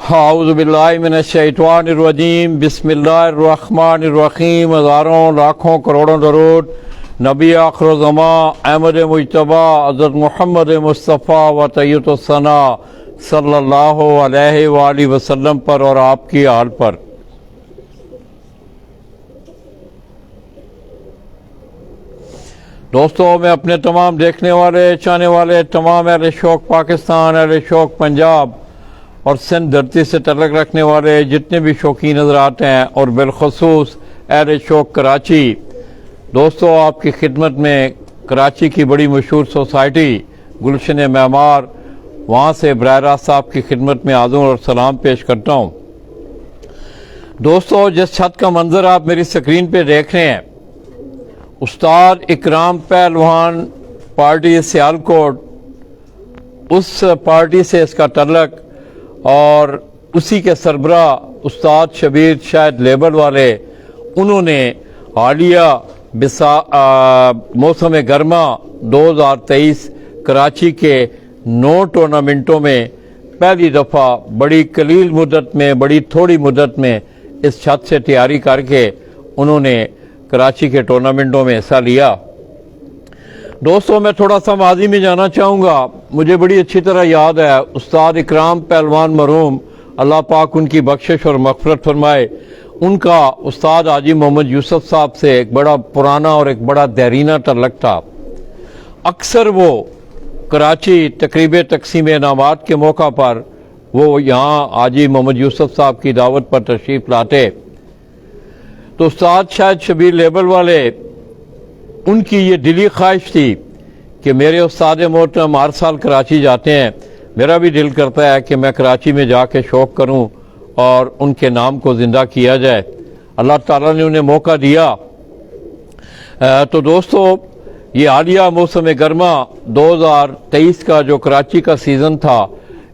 औज़ुबिल्लाहि मिनश्शैतानिर्रजीम बिस्मिल्लाहिर्रहमानिर्रहीम। हज़ारों लाखों करोड़ों दरूद नबी आखिरुज़्ज़मा अहमद मुज्तबा हज़रत मोहम्मद मुस्तफ़ा व तय्यबुस्सना सल्लल्लाहु अलैहि वालैहि वसल्लम पर और आपकी आल पर। दोस्तों, मैं अपने तमाम देखने वाले चाहने वाले तमाम अहले शौक़ पाकिस्तान, अहले शौक़ पंजाब और सिंध धरती से तल्लुक़ रखने वाले जितने भी शौकीन हज़रात हैं और बिलख़ुसूस अहले शौक़ कराची, दोस्तों आपकी खिदमत में कराची की बड़ी मशहूर सोसाइटी गुलशन मेमार, वहाँ से बराह रास्त आपकी खिदमत में आज़ू और सलाम पेश करता हूँ। दोस्तों, जिस छत का मंज़र आप मेरी स्क्रीन पे देख रहे हैं, उस्ताद इकराम पहलवान पार्टी सियालकोट, उस पार्टी से इसका तल्लुक़ और उसी के सरबरा उस्ताद शबीर शायद लेबर वाले, उन्होंने हालिया मौसम गर्मा 2023 कराची के 9 टूर्नामेंटों में पहली दफ़ा बड़ी कलील मुद्दत में, बड़ी थोड़ी मुद्दत में इस छत से तैयारी करके उन्होंने कराची के टूर्नामेंटों में हिस्सा लिया। दोस्तों, मैं थोड़ा सा माजी में जाना चाहूँगा। मुझे बड़ी अच्छी तरह याद है उस्ताद इकराम पहलवान मरहूम, अल्लाह पाक उनकी बख्शिश और मग़फ़िरत फरमाए, उनका उस्ताद हाजी मोहम्मद यूसुफ साहब से एक बड़ा पुराना और एक बड़ा देरीना तल्लुक़ था। अक्सर वो कराची तकरीब तक़सीम इनामात के मौका पर वो यहाँ हाजी मोहम्मद यूसुफ साहब की दावत पर तशरीफ़ लाते, तो उस्ताद शायद शबीर लेबर वाले, उनकी ये दिली ख्वाहिश थी कि मेरे उस्ताद मोहतरम हर साल कराची जाते हैं, मेरा भी दिल करता है कि मैं कराची में जाके शौक़ करूं और उनके नाम को ज़िंदा किया जाए। अल्लाह ताला ने उन्हें मौका दिया। तो दोस्तों, ये हालिया मौसम गर्मा 2023 का जो कराची का सीज़न था,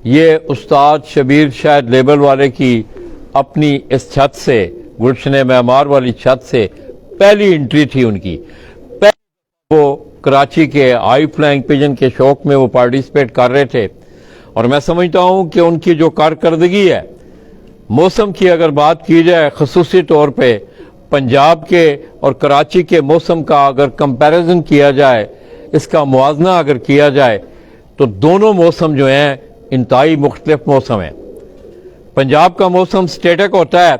ये उस्ताद शबीर शायद लेबर वाले की अपनी इस छत से, गुलशन मेमार वाली छत से पहली एंट्री थी उनकी। वो कराची के हाई फ्लाइंग पिजन के शौक में वो पार्टिसिपेट कर रहे थे, और मैं समझता हूँ कि उनकी जो कारकर्दगी है, मौसम की अगर बात की जाए ख़ुसूसी तौर पे पंजाब के और कराची के मौसम का अगर कंपैरिजन किया जाए, इसका मुआवजा अगर किया जाए, तो दोनों मौसम जो हैं इंतहाई मुख्तलिफ मौसम हैं। पंजाब का मौसम स्टेटिक होता है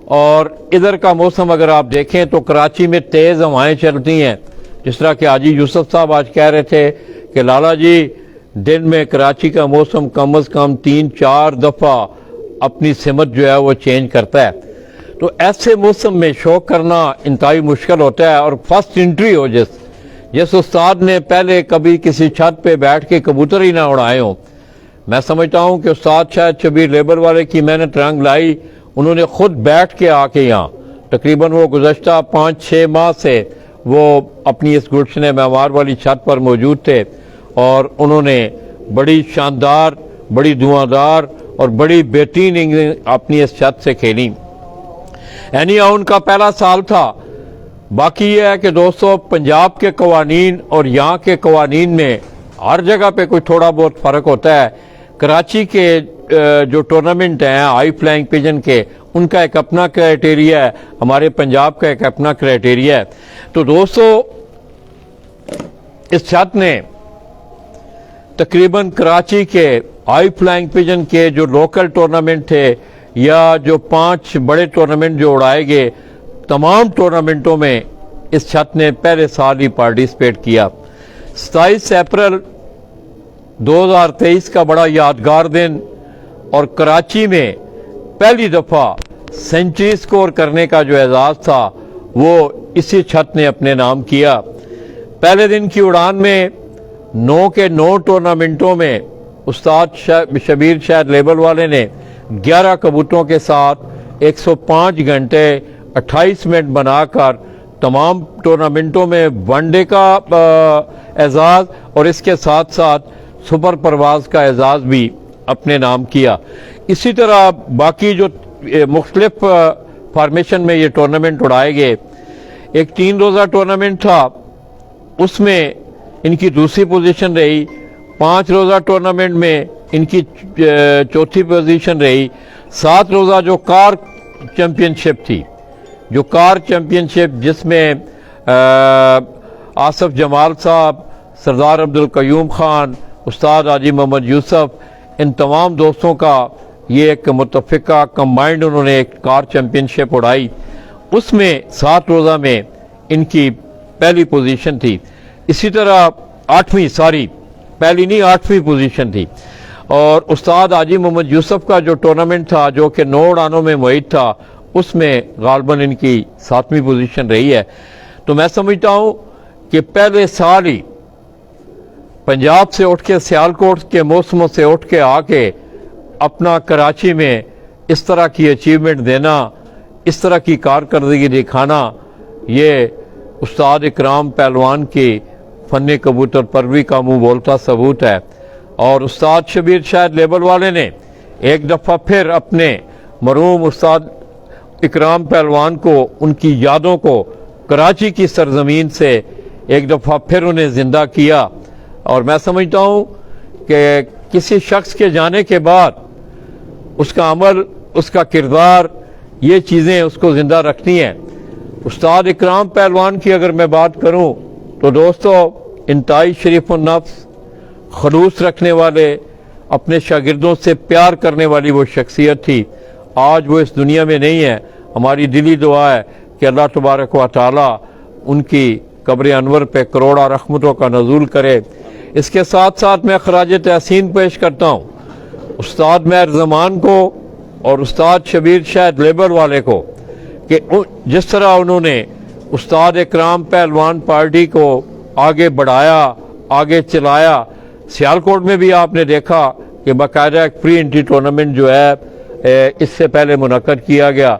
और इधर का मौसम अगर आप देखें तो कराची में तेज़ हवाएँ चलती हैं। जिस तरह के हाजी यूसुफ साहब आज कह रहे थे कि लाला जी, दिन में कराची का मौसम कम अज़ कम 3-4 दफ़ा अपनी सिमत जो है वो चेंज करता है। तो ऐसे मौसम में शौक़ करना इंतहाई मुश्किल होता है। और फर्स्ट एंट्री हो जिस उस्ताद ने पहले कभी किसी छत पे बैठ के कबूतर ही ना उड़ाए हों, मैं समझता हूँ कि उस्ताद शायद शबीर लेबर वाले की मैंने रंग लाई, उन्होंने खुद बैठ के आके यहाँ तकरीबन वो गुज़श्ता 5-6 माह से वो अपनी इस गुलशन मेमार वाली छत पर मौजूद थे, और उन्होंने बड़ी शानदार, बड़ी धुआंधार और बड़ी बेहतरीन इनिंग अपनी इस छत से खेली। यानी उनका पहला साल था। बाकी ये है कि दोस्तों, पंजाब के कवानीन और यहाँ के कवानीन में हर जगह पे कोई थोड़ा बहुत फ़र्क होता है। कराची के जो टूर्नामेंट हैं हाई फ्लाइंग पिजन के, उनका एक अपना क्राइटेरिया है, हमारे पंजाब का एक अपना क्राइटेरिया है। तो दोस्तों, इस छत ने तकरीबन कराची के हाई फ्लाइंग पिजन के जो लोकल टूर्नामेंट थे या जो 5 बड़े टूर्नामेंट जो उड़ाए गए, तमाम टूर्नामेंटों में इस छत ने पहले साल ही पार्टिसिपेट किया। 27 अप्रैल 2023 का बड़ा यादगार दिन, और कराची में पहली दफ़ा सेंचुरी स्कोर करने का जो एजाज़ था वो इसी छत ने अपने नाम किया। पहले दिन की उड़ान में 9 के 9 टूर्नामेंटों में उस्ताद शबीर शायद लेबर वाले ने 11 कबूतरों के साथ 105 घंटे 28 मिनट बनाकर तमाम टूर्नामेंटों में वनडे का एजाज़ और इसके साथ साथ सुपर परवाज़ का एजाज़ भी अपने नाम किया। इसी तरह बाकी जो मुख्तलिफ फार्मेशन में ये टूर्नामेंट उड़ाए गए, एक 3 रोज़ा टूर्नामेंट था, उसमें इनकी दूसरी पोजीशन रही। 5 रोज़ा टूर्नामेंट में इनकी चौथी पोजीशन रही। 7 रोज़ा जो कार चैम्पियनशिप थी, जो कार चैम्पियनशिप जिसमें आसफ जमाल साहब, सरदार अब्दुल कयूम खान, उस्ताद हाजी मोहम्मद यूसुफ, इन तमाम दोस्तों का ये एक मुतफ़िका कंबाइंड उन्होंने एक कार चैम्पियनशिप उड़ाई। उसमें 7 रोज़ा में इनकी पहली पोजीशन थी। इसी तरह 8वीं पहली नहीं 8वीं पोजीशन थी। और उस्ताद हाजी मोहम्मद यूसुफ का जो टूर्नामेंट था जो कि 9 उड़ानों में मुहित था, उसमें गालबन इनकी 7वीं पोजीशन रही है। तो मैं समझता हूँ कि पहले साल ही पंजाब से उठ के सियालकोट के मौसमों से उठ के आके अपना कराची में इस तरह की अचीवमेंट देना, इस तरह की कारकर्दगी दिखाना, ये उस्ताद इकराम पहलवान की फ़न कबूतर परवरी का मुँह बोलता सबूत है। और उस्ताद शबीर शायद लेबल वाले ने एक दफ़ा फिर अपने मरहूम उस्ताद इकराम पहलवान को, उनकी यादों को कराची की सरजमीन से एक दफ़ा फिर उन्हें ज़िंदा किया। और मैं समझता हूँ कि किसी शख्स के जाने के बाद उसका अमल, उसका किरदार, ये चीज़ें उसको ज़िंदा रखनी हैं। उस्ताद इकराम पहलवान की अगर मैं बात करूँ तो दोस्तों, इंतहाई शरीफ़-उन-नफ्स, खलूस रखने वाले, अपने शागिर्दों से प्यार करने वाली वो शख्सियत थी। आज वो इस दुनिया में नहीं है। हमारी दिली दुआ है कि अल्लाह तबारक व तआला उनकी कब्र अनवर पे करोड़ा रहमतों का नज़ूल करे। इसके साथ साथ मैं खराज तहसीन पेश करता हूँ उस्ताद महर ज़मान को और उस्ताद शबीर शायद लेबर वाले को कि जिस तरह उन्होंने उस्ताद इकराम पहलवान पार्टी को आगे बढ़ाया, आगे चलाया। सियालकोट में भी आपने देखा कि बाकायदा एक प्री एंट्री टूर्नामेंट जो है इससे पहले मुनक्कद किया गया।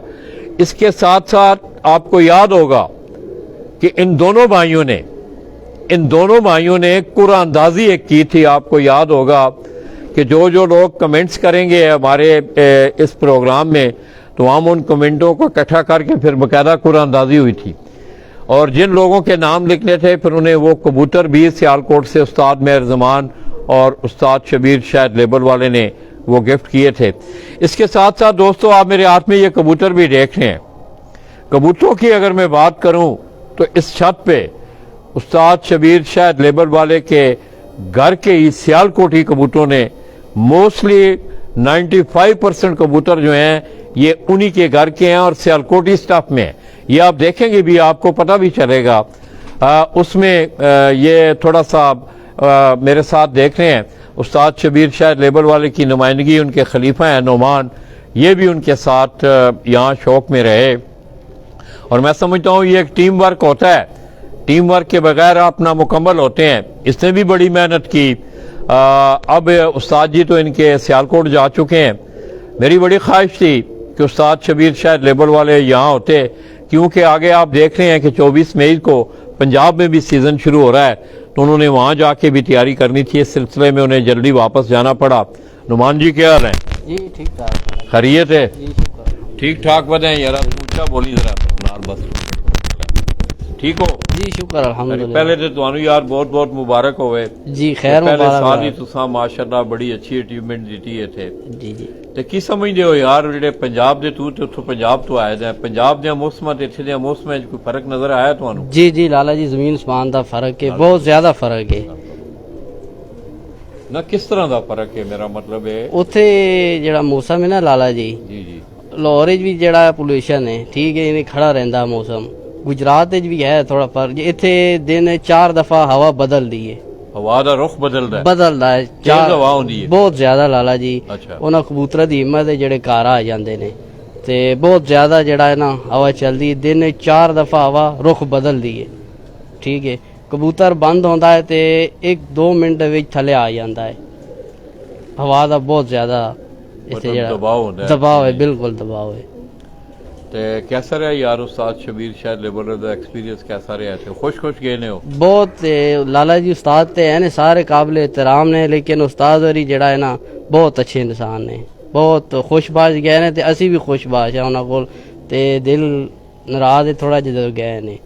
इसके साथ साथ आपको याद होगा कि इन दोनों भाइयों ने कुरानंदाजी एक की थी। आपको याद होगा कि जो लोग कमेंट्स करेंगे हमारे इस प्रोग्राम में, तो हम उन कमेंटों को इकट्ठा करके फिर बाकायदा कुरानंदाजी हुई थी। और जिन लोगों के नाम लिखने थे फिर उन्हें वो कबूतर भी सियालकोट से उस्ताद महर ज़मान और उस्ताद शबीर शायद लेबल वाले ने वो गिफ्ट किए थे। इसके साथ साथ दोस्तों, आप मेरे हाथ में ये कबूतर भी देख रहे हैं। कबूतरों की अगर मैं बात करूं तो इस छत पे उस्ताद शबीर शायद लेबल वाले के घर के ही सियालकोटी कबूतरों ने मोस्टली 95% कबूतर जो हैं ये उन्हीं के घर के हैं और सियालकोटी स्टाफ में हैं। ये आप देखेंगे भी, आपको पता भी चलेगा। उसमें ये थोड़ा सा मेरे साथ देख रहे हैं उस्ताद शबीर शायद लेबल वाले की नुमाइंदगी उनके खलीफा हैं नोमान, ये भी उनके साथ यहाँ शौक में रहे। और मैं समझता हूँ ये एक टीम वर्क होता है, टीम वर्क के बगैर आप नामुकम्मल होते हैं। इसने भी बड़ी मेहनत की। अब उस्ताद जी तो इनके सियालकोट जा चुके हैं। मेरी बड़ी ख्वाहिश थी कि उस्ताद शबीर शायद लेबल वाले यहाँ होते, क्योंकि आगे आप देख रहे हैं कि 24 मई को पंजाब में भी सीज़न शुरू हो रहा है, तो उन्होंने वहाँ जाके भी तैयारी करनी थी। इस सिलसिले में उन्हें जल्दी वापस जाना पड़ा। नुमान जी क्या हाल है? जी ठीक ठाक, खैरियत है? जी शुक्र। ठीक ठाक बताएं यार, ऊंचा बोली जरा नाल बस। ठीक हो? जी शुक्र अल्हम्दुलिल्लाह। पहले तो तुहानू यार बहुत बहुत मुबारक होवे जी खैर पहले मुबारक साल ही हो। तुसा माशाअल्लाह बड़ी अच्छी अचीवमेंट दी है थे। जी जी ਤੇ ਕੀ ਸਮਝਦੇ ਹੋ ਯਾਰ ਜਿਹੜੇ ਪੰਜਾਬ ਦੇ ਤੂੰ ਤੇ ਉੱਥੋਂ ਪੰਜਾਬ ਤੋਂ ਆਇਆ ਹੈ, ਪੰਜਾਬ ਦੇ ਮੌਸਮਾਂ ਤੇ ਇੱਥੇ ਦੇ ਮੌਸਮਾਂ 'ਚ ਕੋਈ ਫਰਕ ਨਜ਼ਰ ਆਇਆ ਤੁਹਾਨੂੰ? जी जी लाला जी, जमीन आसमान का फर्क है, बहुत ज्यादा फर्क है। ਨਾ ਕਿਸ ਤਰ੍ਹਾਂ ਦਾ ਫਰਕ ਹੈ? ਮੇਰਾ ਮਤਲਬ ਹੈ ਉੱਥੇ ਜਿਹੜਾ ਮੌਸਮ ਹੈ ਨਾ ਲਾਲਾ ਜੀ, ਜੀ ਜੀ ਲਾਹੌਰ 'ਚ ਵੀ ਜਿਹੜਾ ਪੋਲੂਸ਼ਨ ਹੈ ਠੀਕ ਹੈ, ਇਹਨੇ ਖੜਾ ਰਹਿੰਦਾ ਮੌਸਮ। ਗੁਜਰਾਤ 'ਚ ਵੀ ਹੈ ਥੋੜਾ ਫਰਕ। ਇੱਥੇ ਦਿਨ 4 ਦਫਾ ਹਵਾ ਬਦਲਦੀ ਹੈ, ਹਵਾ ਦਾ ਰੁਖ ਬਦਲਦਾ ਹੈ, ਬਦਲਦਾ ਹੈ। ਤੇਜ਼ ਹਵਾ ਹੁੰਦੀ ਹੈ ਬਹੁਤ ਜ਼ਿਆਦਾ ਲਾਲਾ ਜੀ। ਅੱਛਾ ਉਹਨਾਂ ਕਬੂਤਰਾਂ ਦੀ ਹਿੰਮਤ ਹੈ ਜਿਹੜੇ ਘਰ ਆ ਜਾਂਦੇ ਨੇ, ਤੇ ਬਹੁਤ ਜ਼ਿਆਦਾ ਜਿਹੜਾ ਹੈ ਨਾ ਹਵਾ ਚੱਲਦੀ। ਦਿਨ 4 ਦਫਾ ਹਵਾ ਰੁਖ ਬਦਲਦੀ ਹੈ ਠੀਕ ਹੈ। ਕਬੂਤਰ ਬੰਦ ਹੁੰਦਾ ਹੈ ਤੇ 1-2 ਮਿੰਟ ਵਿੱਚ ਥੱਲੇ ਆ ਜਾਂਦਾ ਹੈ। ਹਵਾ ਦਾ ਬਹੁਤ ਜ਼ਿਆਦਾ ਇੱਥੇ ਜਿਹੜਾ ਦਬਾਅ ਹੁੰਦਾ ਹੈ। ਦਬਾਅ ਹੈ, ਬਿਲਕੁਲ ਦਬਾਅ ਹੈ। ਤੇ कैसा रहा यार उस्ताद शबीर शायद लेबर ਦਾ एक्सपीरियंस कैसा रहा थे? खुश गए ने हो? बहुत लाला जी उस्ताद ते है ने सारे काबिल एहतराम ने, लेकिन उस्ताद होरी जड़ा है ना बहुत अच्छे इंसान ने, बहुत खुशबाश गए ने, ते असी भी खुशबाश है उन्होंने कोल। ते दिल नाराज है थोड़ा जिधर गए ने,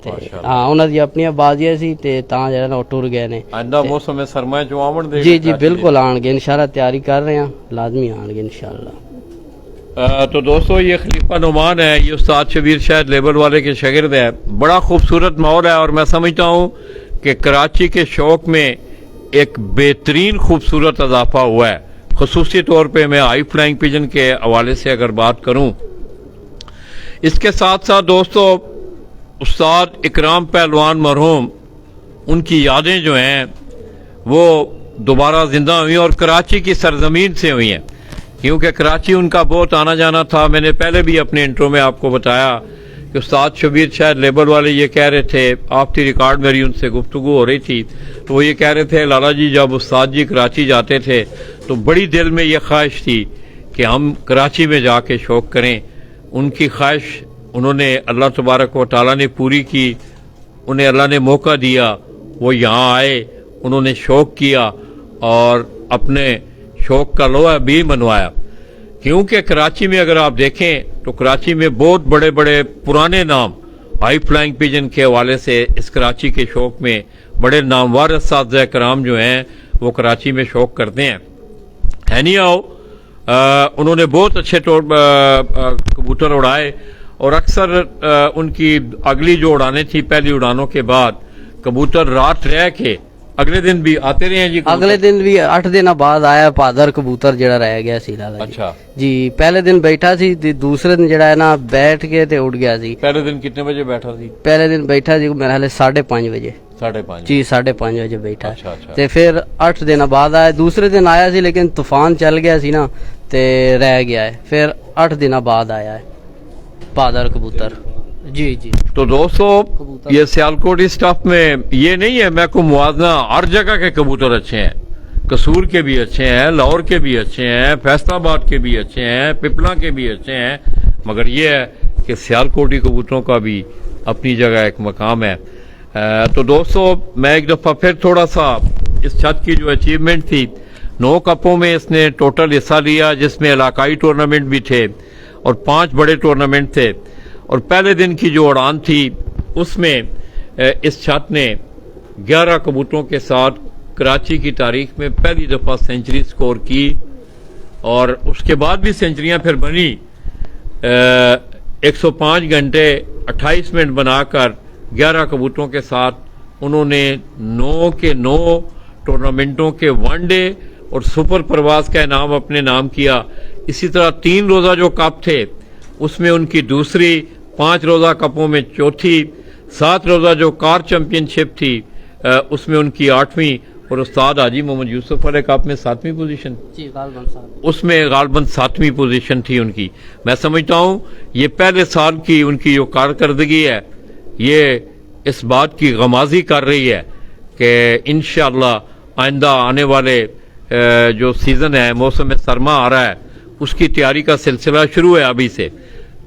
ਤੇ ਹਾਂ ਉਹਨਾਂ ਦੀ ਆਪਣੀਆਂ ਬਾਜ਼ੀਆਂ ਸੀ ਤੇ ਤਾਂ ਜਿਹੜਾ ਨਾ ਉਹ ਟੁਰ ਗਏ ਨੇ आइंदा मौसम में सरमा जो आवन दे ਜੀ ਜੀ ਬਿਲਕੁਲ ਆਣਗੇ ਇਨਸ਼ਾਅੱਲਾ ਤਿਆਰੀ ਕਰ ਰਹੇ ਹਾਂ ਲਾਜ਼ਮੀ ਆਣਗੇ ਇਨਸ਼ਾਅੱਲਾ तो दोस्तों ये खलीफा नुमान है, ये उस्ताद शबीर शायद लेबर वाले के शागिर्द है। बड़ा खूबसूरत माहौल है और मैं समझता हूँ कि कराची के शौक में एक बेहतरीन खूबसूरत इजाफा हुआ है। खुसूसी तौर पे मैं हाई फ्लाइंग पिजन के हवाले से अगर बात करूँ, इसके साथ साथ दोस्तों उस्ताद इकराम पहलवान मरहूम, उनकी यादें जो हैं वो दोबारा जिंदा हुई और कराची की सरजमीन से हुई हैं, क्योंकि कराची उनका बहुत आना जाना था। मैंने पहले भी अपने इंट्रो में आपको बताया कि उस्ताद शबीर शायद लेबर वाले ये कह रहे थे, आपकी रिकॉर्ड मेरी उनसे गुफ्तगू हो रही थी, तो वो ये कह रहे थे लाला जी जब उस्ताद जी कराची जाते थे तो बड़ी दिल में ये ख्वाहिश थी कि हम कराची में जाके शौक करें। उनकी ख्वाहिश उन्होंने अल्लाह तबारक व तआला ने पूरी की, उन्हें अल्लाह ने मौका दिया, वो यहाँ आए, उन्होंने शौक किया और अपने शौक का लोहा भी मनवाया। क्योंकि कराची में अगर आप देखें तो कराची में बहुत बड़े बड़े पुराने नाम हाई फ्लाइंग पिजन के हवाले से इस कराची के शौक में बड़े नामवर असातिज़ा कराम जो हैं वो कराची में शौक करते हैं। एनी आओ उन्होंने बहुत अच्छे कबूतर उड़ाए और अक्सर उनकी अगली जो उड़ानें थी पहली उड़ानों के बाद कबूतर रात रह के अगले दिन भी आते रहे हैं जी। अगले दिन भी 8 दिन बाद आया भादर कबूतर जड़ा रह गया सी लाला जी। अच्छा जी पहले दिन बैठा सी ते दूसरे दिन जड़ा है ना बैठ के ते उड़ गया सी। पहले दिन कितने बजे बैठा थी? पहले दिन बैठा सी मेरे ख्याल 5:30 बजे। 5:30 जी 5:30 बजे बैठा। अच्छा। ते फिर 8 दिन बाद आया, दूसरे दिन आया सी लेकिन तूफान चल गया सी ना ते रह गया है, फिर 8 दिन बाद आया है भादर कबूतर। जी जी तो दोस्तों ये सियालकोट स्टाफ में ये नहीं है मैं को मुआवजा, हर जगह के कबूतर अच्छे हैं, कसूर के भी अच्छे हैं, लाहौर के भी अच्छे हैं, फैसलाबाद के भी अच्छे हैं, पिपला के भी अच्छे हैं, मगर ये है कि सियालकोटी कबूतरों का भी अपनी जगह एक मकाम है। तो दोस्तों मैं एक दफ़ा फिर थोड़ा सा इस छत की जो अचीवमेंट थी, 9 कपों में इसने टोटल हिस्सा लिया, जिसमें इलाकाई टूर्नामेंट भी थे और 5 बड़े टूर्नामेंट थे। और पहले दिन की जो उड़ान थी उसमें इस छत ने 11 कबूतरों के साथ कराची की तारीख में पहली दफ़ा सेंचुरी स्कोर की और उसके बाद भी सेंचुरियां फिर बनी। 105 घंटे 28 मिनट बनाकर 11 कबूतरों के साथ उन्होंने 9 के 9 टूर्नामेंटों के वनडे और सुपर प्रवास का इनाम अपने नाम किया। इसी तरह 3 रोज़ा जो कप थे उसमें उनकी दूसरी, 5 रोज़ा कपों में चौथी, 7 रोज़ा जो कार चैंपियनशिप थी उसमें उनकी 8वीं और उस्ताद हाजी मोहम्मद यूसुफ वाले कप में 7वीं पोजीशन, उसमें गालबन 7वीं पोजीशन थी उनकी। मैं समझता हूँ ये पहले साल की उनकी जो कारकर्दगी है ये इस बात की गमाजी कर रही है कि इंशाअल्लाह आइंदा आने वाले जो सीज़न है, मौसम सरमा आ रहा है, उसकी तैयारी का सिलसिला शुरू है अभी से।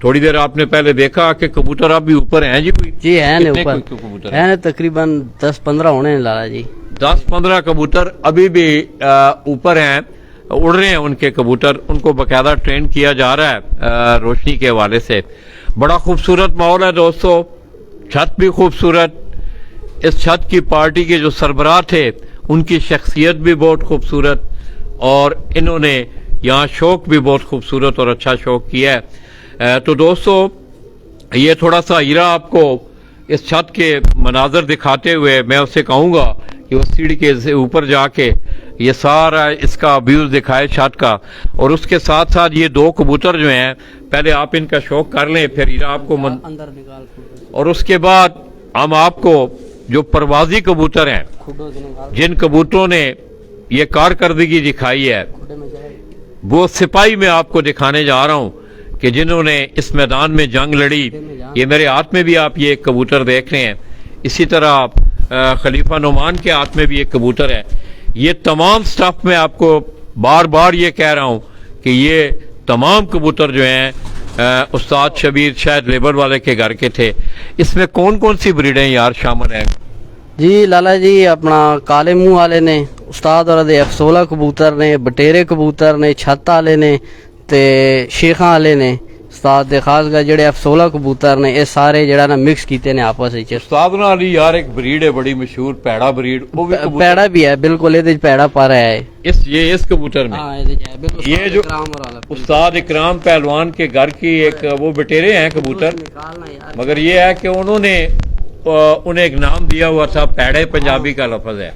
थोड़ी देर आपने पहले देखा कि कबूतर अब भी ऊपर हैं जी। कोई जी है ने ऊपर कबूतर है, तकरीबन 10-15 होने हैं लाला जी। 10-15 कबूतर अभी भी ऊपर हैं, उड़ रहे हैं उनके कबूतर, उनको बाकायदा ट्रेन किया जा रहा है रोशनी के हवाले से। बड़ा खूबसूरत माहौल है दोस्तों, छत भी खूबसूरत, इस छत की पार्टी के जो सरबराह थे उनकी शख्सियत भी बहुत खूबसूरत और इन्होंने यहाँ शौक भी बहुत खूबसूरत और अच्छा शौक किया है। तो दोस्तों ये थोड़ा सा हीरा आपको इस छत के मनाजर दिखाते हुए मैं उससे कहूँगा कि वो सीढ़ी के ऊपर जाके ये सारा इसका व्यूज दिखाए छत का, और उसके साथ साथ ये 2 कबूतर जो हैं पहले आप इनका शौक कर लें, फिर हीरा आपको अंदर निकाल, और उसके बाद हम आपको जो परवाजी कबूतर हैं, जिन कबूतरों ने ये कारकर्दगी दिखाई है, वो सिपाही में आपको दिखाने जा रहा हूं कि जिन्होंने इस मैदान में जंग लड़ी। ये मेरे हाथ में भी आप ये एक कबूतर देख रहे हैं, इसी तरह खलीफा नुमान के हाथ में भी एक कबूतर है। ये तमाम स्टाफ में आपको बार बार ये कह रहा हूं कि ये तमाम कबूतर जो हैं उस्ताद शबीर शायद लेबर वाले के घर के थे। इसमें कौन कौन सी ब्रीडें यार शामिल हैं? जी लाला जी अपना काले मुंह वाले ने, उस्ताद और F16 कबूतर ने, बटेरे कबूतर ने, छत वाले ने ते शेखा वाले ने, उस्ताद दे खास कर जेड़े F16 कबूतर ने ये सारे जेड़ा ना मिक्स कीते ने आपस विच। उस्ताद नाल ही यार एक ब्रीड है बड़ी मशहूर पैड़ा ब्रीड, वो भी कबूतर पैड़ा भी है बिल्कुल, ये पैड़ा पर है इस कबूतर में। हाँ ये बिल्कुल ये जो उस्ताद इकराम पहलवान के घर की एक वो बटेरे हैं कबूतर, मगर ये है कि उन्होंने उन्हें एक नाम दिया हुआ था, पैड़े पंजाबी का लफ्ज है,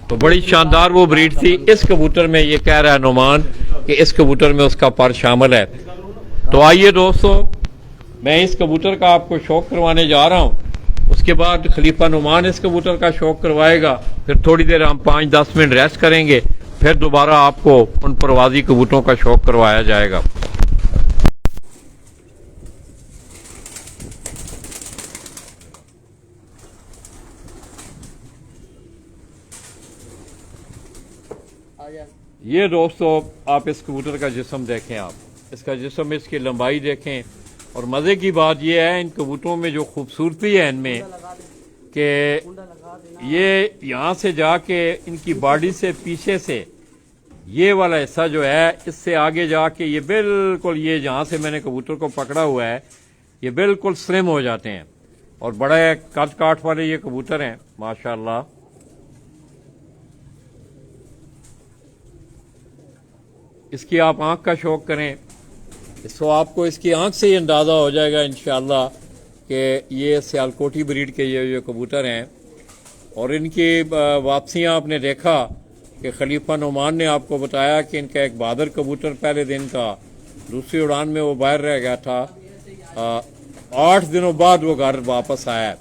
तो बड़ी शानदार वो ब्रीड थी। इस कबूतर में ये कह रहा है नुमान कि इस कबूतर में उसका पर शामिल है। तो आइए दोस्तों, मैं इस कबूतर का आपको शौक करवाने जा रहा हूं, उसके बाद खलीफा नुमान इस कबूतर का शौक करवाएगा, फिर थोड़ी देर हम 5-10 मिनट रेस्ट करेंगे, फिर दोबारा आपको उन परवाजी कबूतरों का शौक करवाया जाएगा। ये दोस्तों आप इस कबूतर का जिस्म देखें, आप इसका जिस्म, इसकी लंबाई देखें, और मज़े की बात यह है इन कबूतरों में जो खूबसूरती है इनमें कि ये यहाँ से जाके इनकी बॉडी से पीछे से ये वाला हिस्सा जो है, इससे आगे जाके ये बिल्कुल, ये जहाँ से मैंने कबूतर को पकड़ा हुआ है, ये बिल्कुल स्लिम हो जाते हैं और बड़े कद काठ वाले ये कबूतर हैं माशाल्लाह। इसकी आप आंख का शौक करें, इसको आपको इसकी आंख से ही अंदाज़ा हो जाएगा इंशाअल्लाह कि ये सियालकोटी ब्रीड के ये कबूतर हैं। और इनकी वापसियाँ आपने देखा कि खलीफा नुमान ने आपको बताया कि इनका एक बहादुर कबूतर पहले दिन का दूसरी उड़ान में वो बाहर रह गया था, 8 दिनों बाद वो घर वापस आया।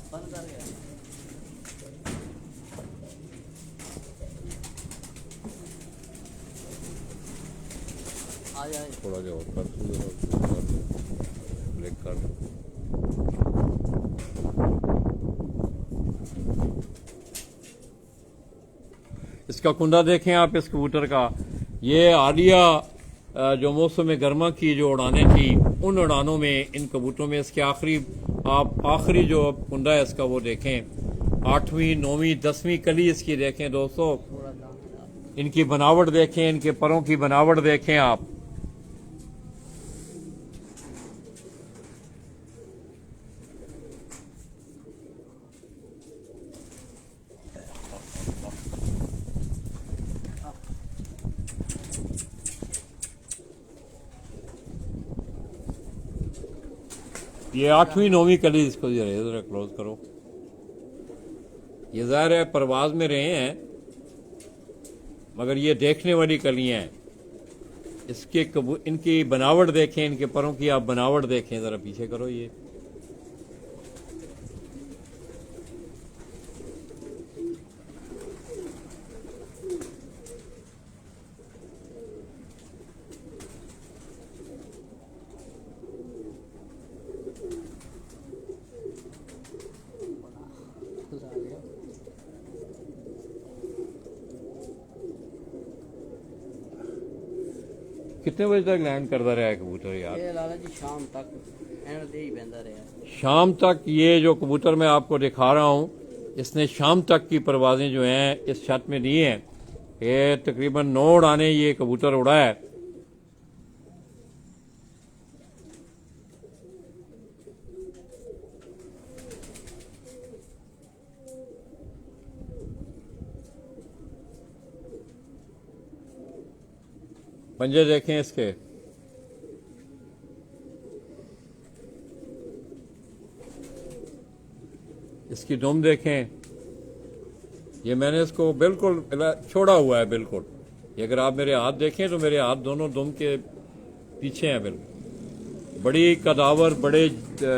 थोड़ा जो कर इसका कुंदा देखें आप इस कबूतर का। ये हालिया जो मौसम गर्मा की जो उड़ानें थी, उन उड़ानों में इन कबूतरों में इसके आखिरी जो कुंदा है इसका वो देखें, 8वीं 9वीं 10वीं कली इसकी देखें दोस्तों। इनकी बनावट देखें, इनके परों की बनावट देखें आप। ये 8वीं 9वीं कली, इसको जरा क्लोज करो। ये ज़ाहिर है परवाज में रहे हैं, मगर ये देखने वाली कलियां हैं। इसके इनकी बनावट देखें, इनके परों की आप बनावट देखें, ज़रा पीछे करो। ये कितने बजे तक लैंड करता रहा है कबूतर यार? ये लाला जी शाम तक एंड दे ही बंदा रहा। शाम तक ये जो कबूतर मैं आपको दिखा रहा हूँ, इसने शाम तक की परवाजें जो हैं इस छत में दी हैं। ये तकरीबन 9 उड़ाने ये कबूतर उड़ा है। पंजे देखें इसके, इसकी दुम देखें। ये मैंने इसको बिल्कुल छोड़ा हुआ है बिल्कुल। ये अगर आप मेरे हाथ देखें तो मेरे हाथ दोनों दुम के पीछे हैं बिल्कुल। बड़ी कदावर, बड़े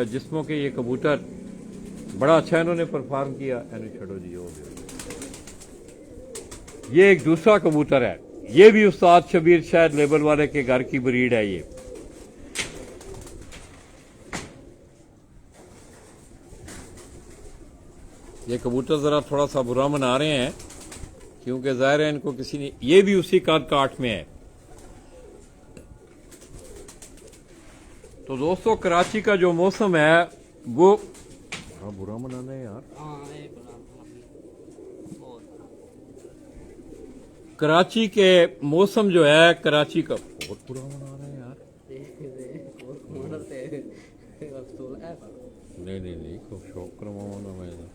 जिस्मों के ये कबूतर, बड़ा अच्छा इन्होंने परफॉर्म किया। छोड़ो जी, हो गया। ये एक दूसरा कबूतर है, ये भी उस्ताद शबीर शायद लेबल वाले के घर की ब्रीड है। ये कबूतर जरा थोड़ा सा बुरा मना रहे हैं क्योंकि जाहिर है इनको किसी ने, ये भी उसी कद काठ में है। तो दोस्तों कराची का जो मौसम है वो बड़ा बुरा मनाना है यार। कराची के मौसम जो है, कराची का बहुत बुरा मना रहा है यार। नहीं नहीं नहीं, खूब शौक करवाऊँ ना मैं तो।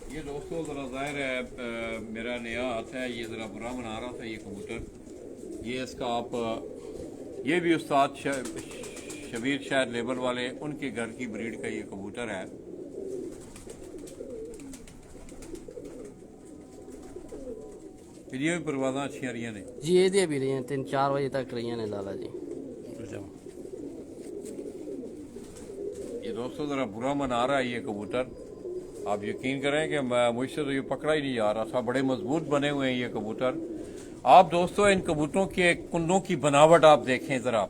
ये दोस्तों ज़रा ज़ाहिर है मेरा नया हाथ है, ये ज़रा बुरा मना रहा था ये कबूतर। ये इसका आप ये भी उस्ताद शबीर शायद लेबर वाले उनके घर की ब्रीड का ये कबूतर है। फिर ये भी परवाज़ां अच्छी रही ने जी, ये भी रही हैं 3-4 बजे तक रही ने लाला जी। ये दोस्तों ज़रा बुरा मना रहा है ये कबूतर। आप यकीन करें कि मुझसे तो ये पकड़ा ही नहीं जा रहा था, बड़े मजबूत बने हुए हैं ये कबूतर। आप दोस्तों इन कबूतरों के कुंडों की बनावट आप देखें ज़रा,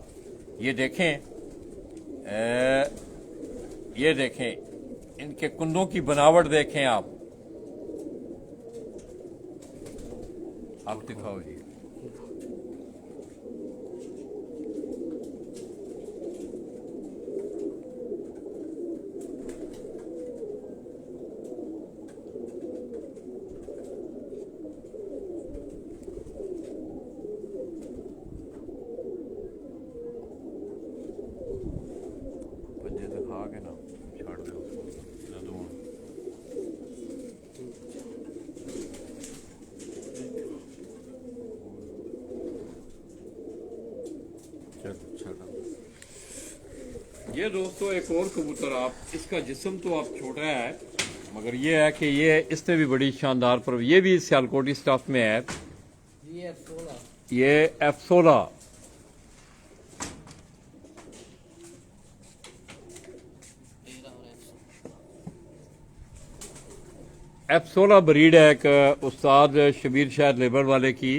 ये देखें, ये देखें इनके कुंडों की बनावट देखें आप दिखाओ जी। पंजे दिखा के ना छाड़ दो ना दो। ये दोस्तों एक और कबूतर, आप इसका जिस्म तो आप छोटा है मगर ये है कि ये इससे भी बड़ी शानदार पर ये भी सियालकोटी स्टाफ में है। ये F16 F16 ब्रीड है एक उस्ताद शबीर शायद लेबर वाले की।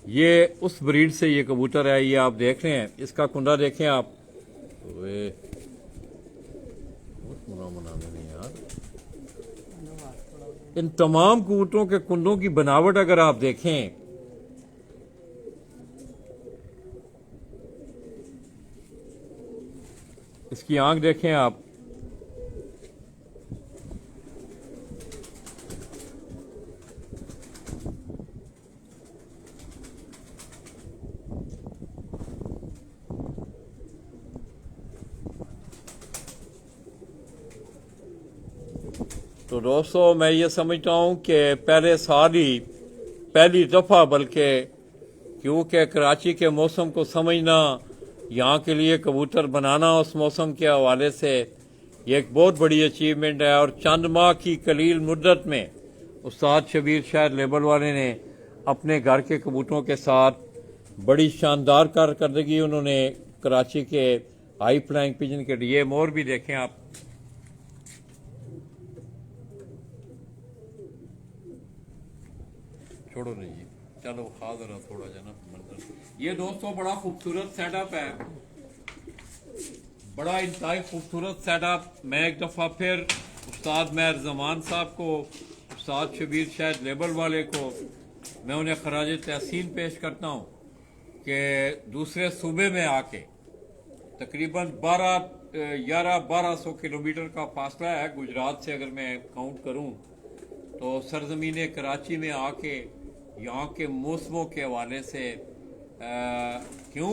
ये उस ब्रीड से ये कबूतर है, ये आप देख रहे हैं, इसका कुंडा देखें आप। वे बहुत बुरा मना नहीं यार। इन तमाम कबूतरों के कुंडों की बनावट अगर आप देखें, इसकी आंख देखें आप, तो दोस्तों मैं ये समझता हूँ कि पहले साल ही पहली दफ़ा, बल्कि क्योंकि कराची के मौसम को समझना, यहाँ के लिए कबूतर बनाना उस मौसम के हवाले से ये एक बहुत बड़ी अचीवमेंट है। और चंद माह की कलील मुद्दत में उस्ताद शबीर शायद लेबर वाले ने अपने घर के कबूतरों के साथ बड़ी शानदार कारकर्दगी उन्होंने कराची के हाई फ्लाइंग पिजन के लिए। मोर भी देखें आप, छोड़ो नहीं जी, चलो खा जरा थोड़ा जना मंजर। ये दोस्तों बड़ा खूबसूरत सेटअप है, बड़ा इंतहाई खूबसूरत सेटअप। मैं एक दफ़ा फिर उस्ताद मेहर जमान साहब को, उस्ताद शबीर शायद लेबर वाले को मैं उन्हें खराज तहसीन पेश करता हूँ कि दूसरे सूबे में आके तकरीबन 1100 किलोमीटर का फासला है गुजरात से, अगर मैं काउंट करूँ तो सरजमीन कराची में आके यहाँ के मौसमों के हवाले से क्यों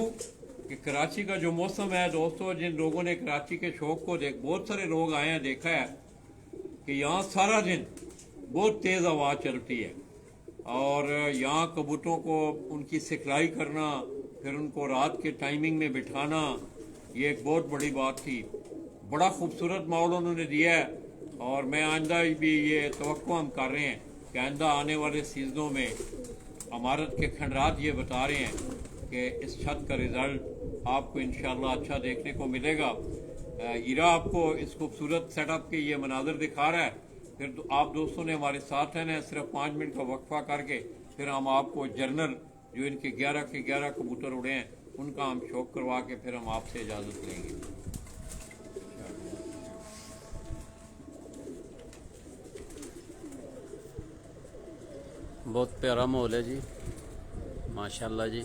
कि कराची का जो मौसम है दोस्तों, जिन लोगों ने कराची के शौक को बहुत सारे लोग आए हैं, देखा है कि यहाँ सारा दिन बहुत तेज़ हवा चलती है और यहाँ कबूतरों को उनकी सिखलाई करना, फिर उनको रात के टाइमिंग में बिठाना, ये एक बहुत बड़ी बात थी। बड़ा खूबसूरत माहौल उन्होंने दिया है और मैं आइंदा भी ये तवक्को हम कर रहे हैं कि आइंदा आने वाले सीजनों में अमारत के खंडरात ये बता रहे हैं कि इस छत का रिज़ल्ट आपको इंशाल्लाह अच्छा देखने को मिलेगा। ईरा आपको इस खूबसूरत सेटअप के ये मनाजर दिखा रहा है। फिर तो आप दोस्तों ने हमारे साथ रहना है, सिर्फ 5 मिनट का वक्फा करके फिर हम आपको जर्नल जो इनके 11 के 11 कबूतर उड़े हैं उनका हम शौक करवा के फिर हम आपसे इजाज़त लेंगे। बहुत प्यारा माहौल है जी, माशाल्लाह जी।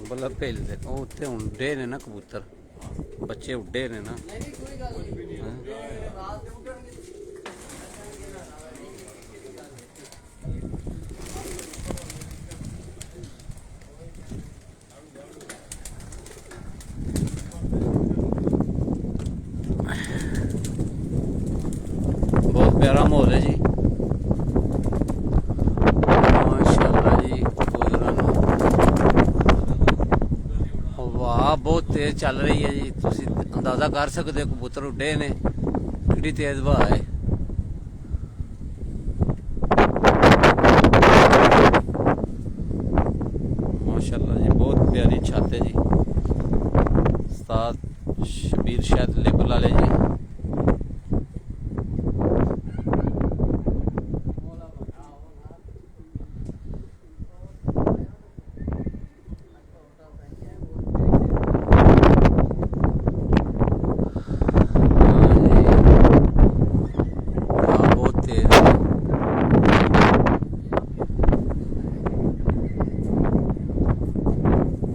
बल्ला भेज दे उत्थे हुण उड्डे ने ना कबूतर, बच्चे उड्डे ने ना। बहुत प्यारा माहौल है जी, माशाल्लाह जी। हवा बहुत तेज चल रही है जी, तुसी अंदाजा कर सकते हो कबूतर उड्डे ने, कितनी तेज हवा है। माशाल्लाह जी, बहुत प्यारी छत है जी। उस्ताद शबीर शायद लेबल वाले जी।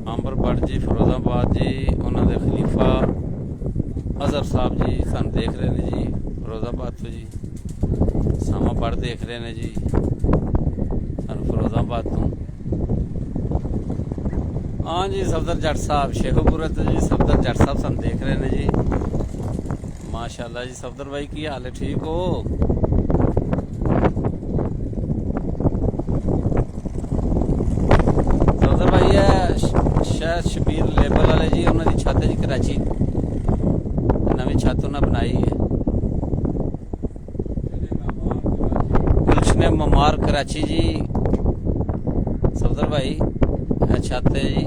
अंबर भट्ट जी फिरोजाबाद जी, उन्होंने खलीफा अजहर साहब जी सन देख रहे हैं जी फिरोजाबाद तो जी। सामा भट्ट देख रहे हैं जी सन फिरोजाबाद तो। हाँ जी सफदर जट साहब शेखोपुरा तो जी, सफदर जट साहब सन देख रहे हैं जी। माशाल्लाह जी सफदर भाई की हाल है, ठीक हो? सफदर भाई है शायद शबीर लेबल वाले जी, उन्होंने छत है जी कराची, नवी छत उन्हें बनाई है। गुलशन ममार कराची जी, सफदर भाई छत है जी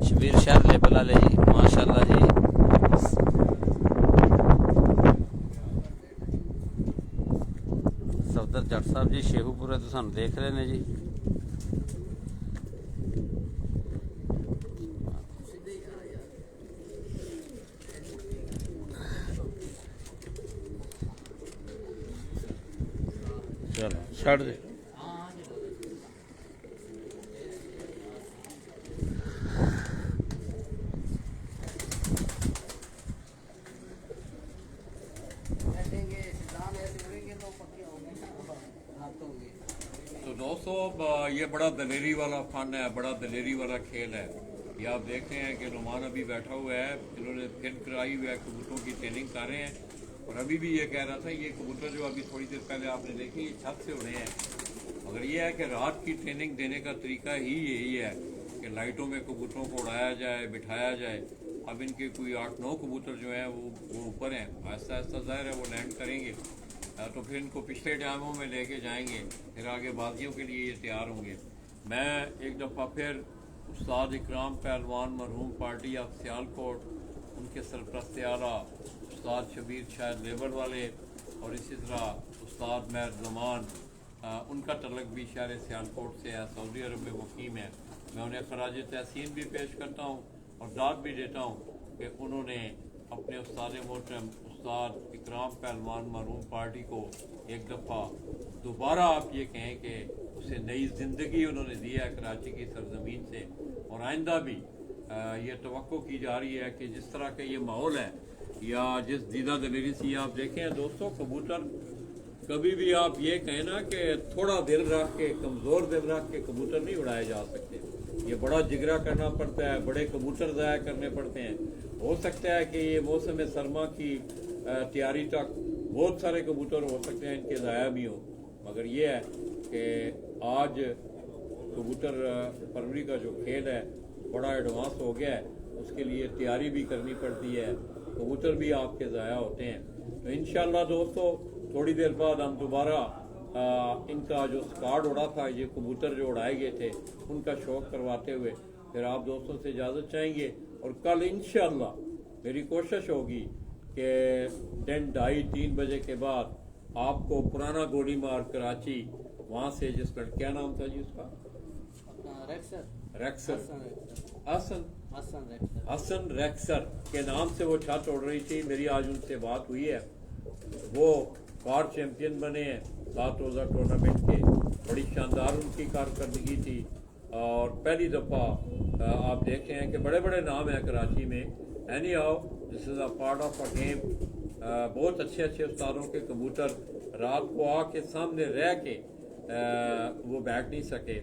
शबीर शायद लेबल वाले जी। माशाल्लाह जी, सफदर जट साहब जी शेखूपुरा तो सानू देख रहे हैं जी। चलो छड़ दे। तो दोस्तों अब ये बड़ा दलेरी वाला फन है, बड़ा दलेरी वाला खेल है। ये आप देखते हैं कि नुमान अभी बैठा हुआ है, इन्होंने फिर कराई हुआ है, कबूतरों की ट्रेनिंग कर रहे हैं। और अभी भी ये कह रहा था ये कबूतर जो अभी थोड़ी देर पहले आपने देखे ये छत से उड़े हैं। मगर ये है कि रात की ट्रेनिंग देने का तरीका ही यही है कि लाइटों में कबूतरों को उड़ाया जाए, बिठाया जाए। अब इनके कोई 8-9 कबूतर जो हैं वो ऊपर हैं, आहिस्ता आहिस्ता ज़ाहिर है वो लैंड करेंगे तो फिर इनको पिछले डैमों में लेके जाएंगे, फिर आगे बाजियों के लिए ये तैयार होंगे। मैं एक दफ़ा फिर उस्ताद इकराम पहलवान मरहूम पार्टी ऑफ सियालकोट, उनके सरपरस्त आला उस्ताद शबीर शायद लेबर वाले और इसी तरह उस्ताद महर जमान, उनका तलक भी शहर सियालकोट से है, सऊदी अरब में मुकीम है। मैं उन्हें खराज तहसीन भी पेश करता हूँ और दाद भी देता हूँ कि उन्होंने अपने उस्ताद मोहतरम उस्ताद इकराम पहलवान मरहूम पार्टी को एक दफ़ा दोबारा आप ये कहें कि उसे नई ज़िंदगी उन्होंने दी है कराची की सरजमीन से। और आइंदा भी ये तवक्को की जा रही है कि जिस तरह का ये माहौल है या जिस दीदा दलेरी से आप देखें दोस्तों, कबूतर कभी भी आप ये कहें ना कि थोड़ा दिल रख के, कमज़ोर दिल रख के कबूतर नहीं उड़ाए जा सकते। ये बड़ा जिगरा करना पड़ता है, बड़े कबूतर ज़ाया करने पड़ते हैं। हो सकता है कि ये मौसम सरमा की तैयारी तक बहुत सारे कबूतर हो सकते हैं इनके ज़ाया भी हों, मगर ये है कि आज कबूतर परवरी का जो खेल है बड़ा एडवांस हो गया है, उसके लिए तैयारी भी करनी पड़ती है, कबूतर भी आपके ज़ाया होते हैं। तो इंशाल्लाह दोस्तों थोड़ी देर बाद हम दोबारा इनका जो स्क्वाड उड़ा था, ये कबूतर जो उड़ाए गए थे, उनका शौक करवाते हुए फिर आप दोस्तों से इजाज़त चाहेंगे। और कल इंशाल्लाह मेरी कोशिश होगी कि 2:30-3 बजे के बाद आपको पुराना गोली मार कराची, वहाँ से जिस लड़के क्या नाम था जी उसका, रेक्सर हसन रेक्सर के नाम से वो छत उड़ रही थी। मेरी आज उनसे बात हुई है, वो कार चैंपियन बने हैं 7 रोज़ा टूर्नामेंट के, बड़ी शानदार उनकी कारकर्दगी थी। और पहली दफ़ा आप देख रहे हैं कि बड़े बड़े नाम हैं कराची में। Any how this is a part of a game. बहुत अच्छे अच्छे उस्तादों के कबूतर रात को आके सामने रह के वो बैठ नहीं सके।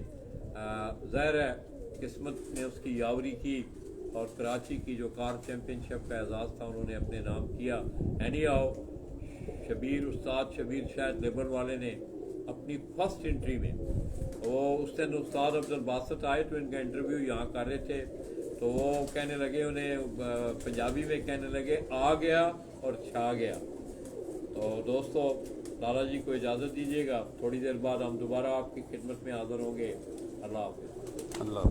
ज़ाहिर है किस्मत ने उसकी यावरी की और कराची की जो कार चैम्पियनशिप का एजाज़ था उन्होंने अपने नाम किया। एनी हाउ उस्ताद शबीर शायद लेबर वाले ने अपनी फर्स्ट एंट्री में, वो उस दिन उस्ताद अब्दुल बासित आए तो इनका इंटरव्यू यहाँ कर रहे थे, तो वो कहने लगे, उन्हें पंजाबी में कहने लगे आ गया और छा गया। तो दोस्तों लाला जी को इजाज़त दीजिएगा, थोड़ी देर बाद हम दोबारा आपकी खिदमत में हाज़िर होंगे। अल्लाह हाफ़िज़। अल्लाह।